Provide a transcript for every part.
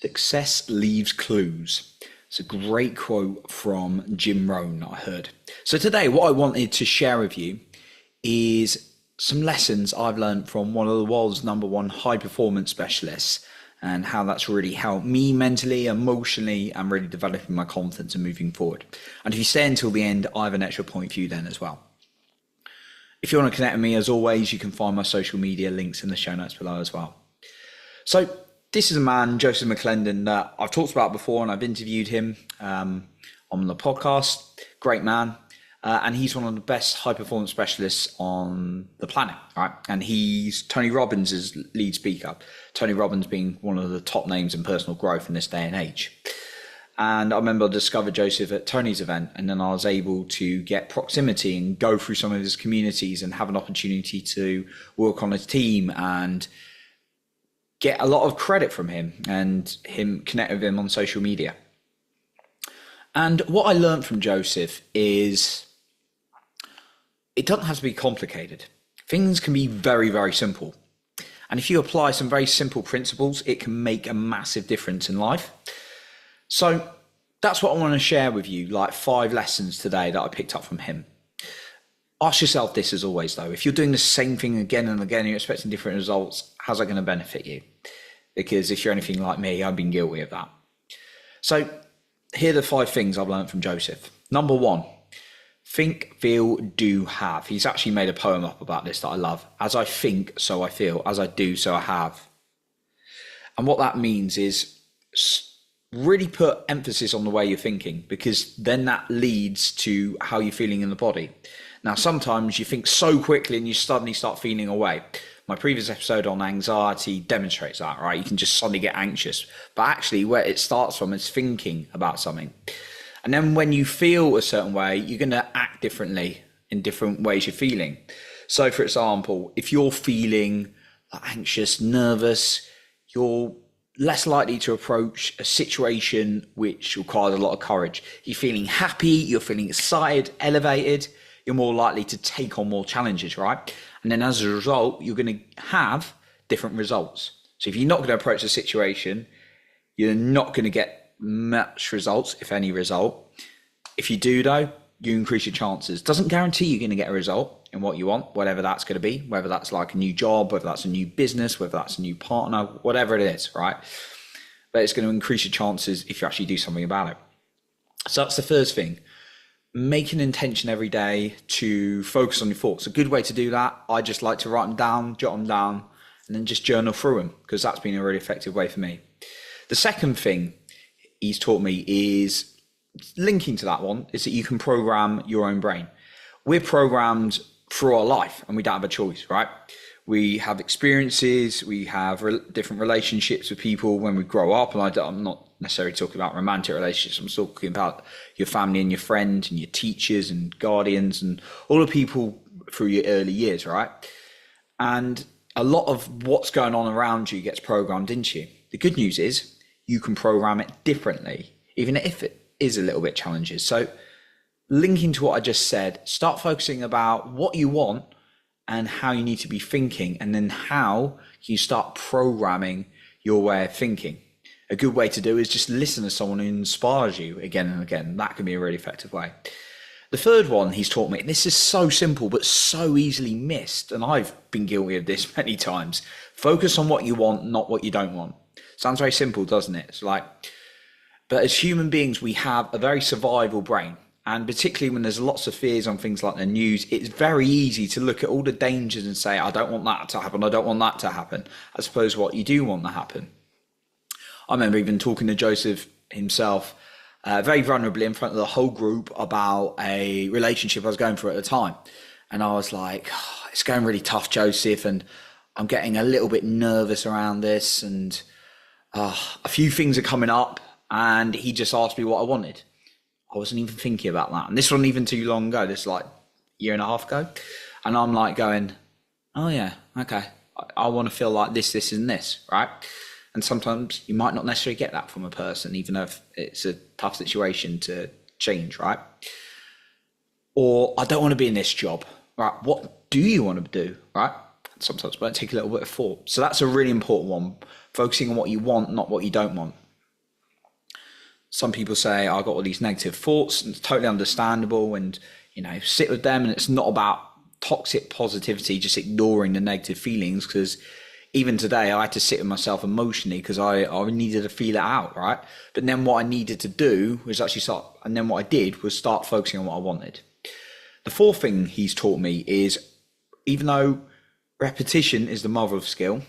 Success leaves clues. It's a great quote from Jim Rohn I heard. So today what I wanted to share with you is some lessons I've learned from one of the world's #1 high performance specialists and how that's really helped me mentally, emotionally, and really developing my confidence and moving forward. And if you stay until the end, I have an extra point for you then as well. If you want to connect with me, as always, you can find my social media links in the show notes below as well. So this is a man, Joseph McClendon, that I've talked about before, and I've interviewed him on the podcast. Great man. And he's one of the best high performance specialists on the planet, right? And he's Tony Robbins' lead speaker. Tony Robbins being one of the top names in personal growth in this day and age. And I remember I discovered Joseph at Tony's event, and then I was able to get proximity and go through some of his communities and have an opportunity to work on his team and get a lot of credit from him and him connect with him on social media. And what I learned from Joseph is it doesn't have to be complicated. Things can be very, very simple. And if you apply some very simple principles, it can make a massive difference in life. So that's what I want to share with you, like 5 lessons today that I picked up from him. Ask yourself this as always though, if you're doing the same thing again and again, and you're expecting different results, how's that going to benefit you? Because if you're anything like me, I've been guilty of that. So here are the 5 things I've learned from Joseph. Number 1, think, feel, do, have. He's actually made a poem up about this that I love. As I think, so I feel. As I do, so I have. And what that means is really put emphasis on the way you're thinking, because then that leads to how you're feeling in the body. Now, sometimes you think so quickly and you suddenly start feeling away. My previous episode on anxiety demonstrates that, right? You can just suddenly get anxious. But actually, where it starts from is thinking about something. And then when you feel a certain way, you're going to act differently in different ways you're feeling. So, for example, if you're feeling anxious, nervous, you're less likely to approach a situation which requires a lot of courage. You're feeling happy, you're feeling excited, elevated, you're more likely to take on more challenges, right? And then as a result, you're going to have different results. So if you're not going to approach the situation, you're not going to get much results, if any result. If you do though, you increase your chances. Doesn't guarantee you're going to get a result in what you want, whatever that's going to be, whether that's like a new job, whether that's a new business, whether that's a new partner, whatever it is, right? But it's going to increase your chances if you actually do something about it. So that's the first thing. Make an intention every day to focus on your thoughts. A good way to do that, I just like to write them down, jot them down, and then just journal through them, because that's been a really effective way for me. The second thing he's taught me is linking to that one is that you can program your own brain. We're programmed through our life and we don't have a choice, right? We have experiences, we have different relationships with people when we grow up. And I'm not necessarily talking about romantic relationships. I'm talking about your family and your friends and your teachers and guardians and all the people through your early years, right? And a lot of what's going on around you gets programmed into you. The good news is you can program it differently, even if it is a little bit challenging. So linking to what I just said, start focusing about what you want and how you need to be thinking, and then how you start programming your way of thinking. A good way to do is just listen to someone who inspires you again and again. That can be a really effective way. The third one he's taught me, and this is so simple but so easily missed, and I've been guilty of this many times. Focus on what you want, not what you don't want. Sounds very simple, doesn't it? It's like, but as human beings, we have a very survival brain. And particularly when there's lots of fears on things like the news, it's very easy to look at all the dangers and say, I don't want that to happen, I don't want that to happen, as opposed to what you do want to happen. I remember even talking to Joseph himself, very vulnerably in front of the whole group about a relationship I was going through at the time. And I was like, oh, it's going really tough, Joseph, and I'm getting a little bit nervous around this, and a few things are coming up. And he just asked me what I wanted. I wasn't even thinking about that. And this wasn't even too long ago. This is like a year and a half ago. And I'm like going, oh yeah, okay. I want to feel like this, and this, right? And sometimes you might not necessarily get that from a person, even if it's a tough situation to change, right? Or I don't want to be in this job, right? What do you want to do, right? Sometimes it might take a little bit of thought. So that's a really important one. Focusing on what you want, not what you don't want. Some people say I got all these negative thoughts, and it's totally understandable, and sit with them. And it's not about toxic positivity, just ignoring the negative feelings, because even today I had to sit with myself emotionally because I needed to feel it out, right? But then what I needed to do was actually what I did was start focusing on what I wanted. The fourth thing he's taught me is, even though repetition is the mother of skill,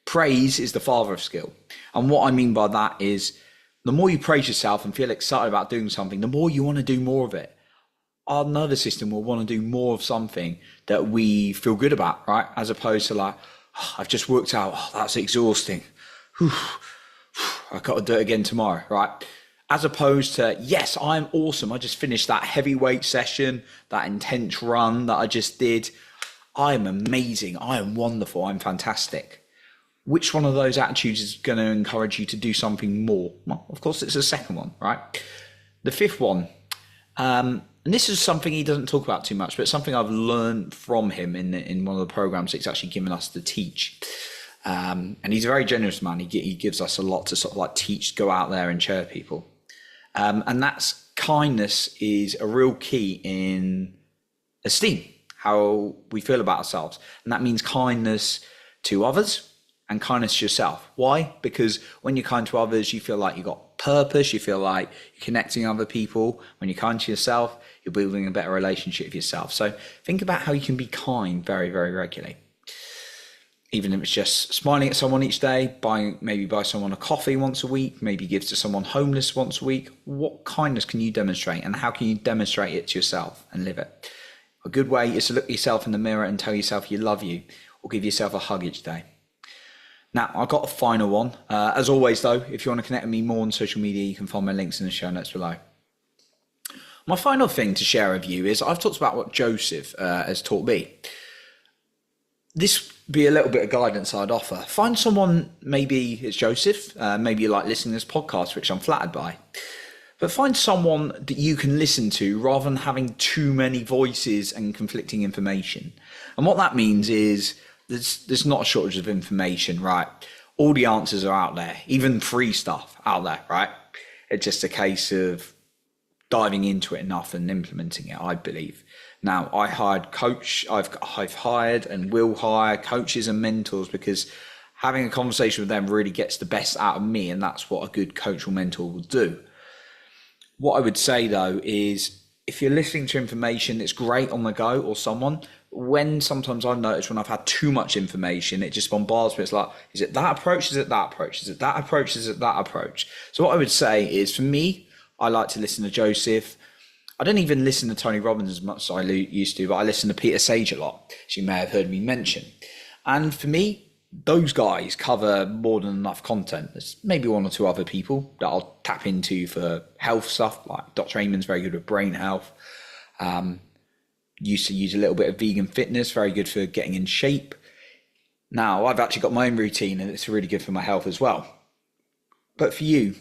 praise is the father of skill. And what I mean by that is, the more you praise yourself and feel excited about doing something, the more you want to do more of it. Our nervous system will want to do more of something that we feel good about, right? As opposed to like, oh, I've just worked out, oh, that's exhausting. I've got to do it again tomorrow, right? As opposed to, yes, I'm awesome. I just finished that heavyweight session, that intense run that I just did. I am amazing. I am wonderful. I'm fantastic. Which one of those attitudes is going to encourage you to do something more? Well, of course, it's the second one, right? The fifth one, and this is something he doesn't talk about too much, but it's something I've learned from him in one of the programs he's actually given us to teach. And he's a very generous man. He gives us a lot to sort of like teach, go out there and share people. And that's kindness is a real key in esteem, how we feel about ourselves. And that means kindness to others and kindness to yourself. Why? Because when you're kind to others, you feel like you've got purpose, you feel like you're connecting other people. When you're kind to yourself, you're building a better relationship with yourself. So think about how you can be kind very, very regularly. Even if it's just smiling at someone each day, maybe buy someone a coffee once a week, maybe give to someone homeless once a week. What kindness can you demonstrate, and how can you demonstrate it to yourself and live it? A good way is to look yourself in the mirror and tell yourself you love you, or give yourself a hug each day. Now, I've got a final one. As always, though, if you want to connect with me more on social media, you can find my links in the show notes below. My final thing to share with you is I've talked about what Joseph has taught me. This be a little bit of guidance I'd offer. Find someone, maybe it's Joseph, maybe you like listening to this podcast, which I'm flattered by. But find someone that you can listen to rather than having too many voices and conflicting information. And what that means is there's not a shortage of information, right? All the answers are out there, even free stuff out there, right? It's just a case of diving into it enough and implementing it, I believe. Now, I've hired and will hire coaches and mentors because having a conversation with them really gets the best out of me, and that's what a good coach or mentor will do. What I would say, though, is if you're listening to information that's great on the go, or someone, sometimes I've noticed when I've had too much information, it just bombards me. It's like, is it that approach? Is it that approach? Is it that approach? Is it that approach? So what I would say is, for me, I like to listen to Joseph. I don't even listen to Tony Robbins as much as I used to, but I listen to Peter Sage a lot, as you may have heard me mention. And for me, those guys cover more than enough content. There's maybe one or two other people that I'll tap into for health stuff, like Dr. Amon's very good with brain health. Used to use a little bit of vegan fitness, very good for getting in shape. Now, I've actually got my own routine and it's really good for my health as well. But for you,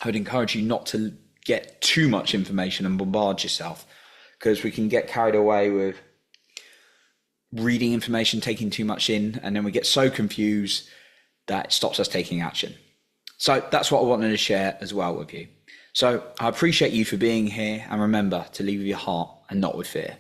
I would encourage you not to get too much information and bombard yourself, because we can get carried away with reading information, taking too much in, and then we get so confused that it stops us taking action. So that's what I wanted to share as well with you. So I appreciate you for being here, and remember to lead with your heart and not with fear.